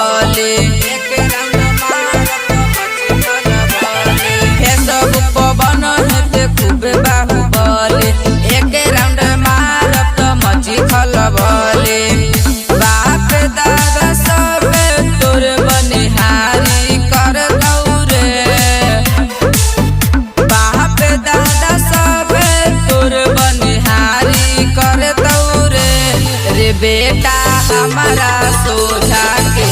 खलबली फेसबुक पर बनते खूबे बाहुबली एक राउंड मारब तो मची खलबली बाप दादा सब तोर बनिहारी कर दौरे बाप दादा सब तोर बनिहारी कर दौरे रे बेटा हमारा सोझा के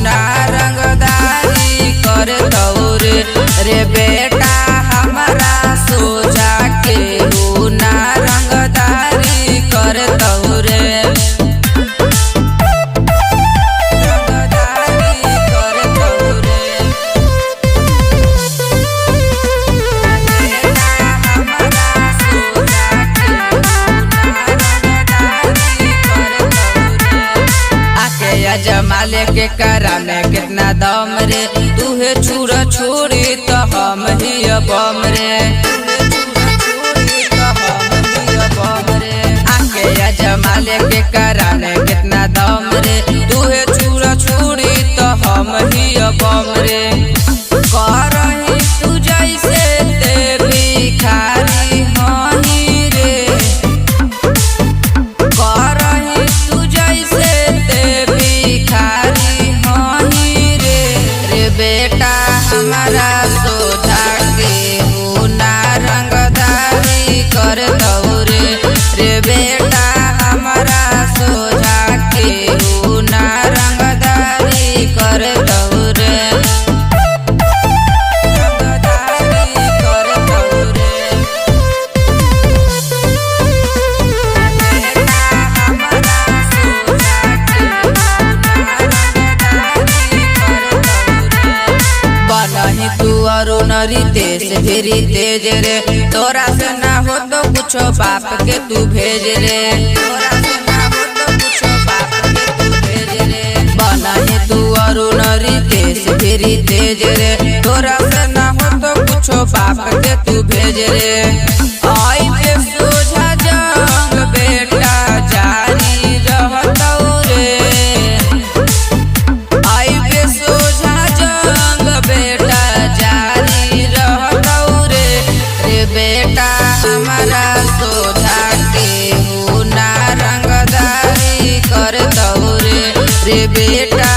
ना रंगदारी कर दौरे रे बेटा हमारा सोझा के ना रंगदारी कर दौरे जमाले के करा में कितना दम रे तूहे छुरा छोड़ी तो हम ही बम रे आके जमाले के करा में कितना दम रे तूहे छुरा छोड़ी तो हम ही बम रे करही तू जैसे ते भिखारी हही रे करही तू जैसे भिखारी हही रे बेटा हमारा सोझा के ना रंगदारी कर दौरे रे बेटा हमारा सोझा के ना रंगदारी कर दौरे तू अरुणरी तेज फिरी तेज रे तोरा से ना हो तो कुछो बाप के तू भेज रे तोरा से ना हो तो कुछो बाप के तू भेज रे बनही तू अरुणरी तेज फिरी तेज रे तोरा से ना हो तो कुछो बाप के तू भेज रे आई पे सोझा जंग बेटा जारी रहतौ रे आई पे सोझा जंग बेटा जारी रहतौ रे बेटा हमारा सोझा के ना रंगदारी कर दौरे रे बेटा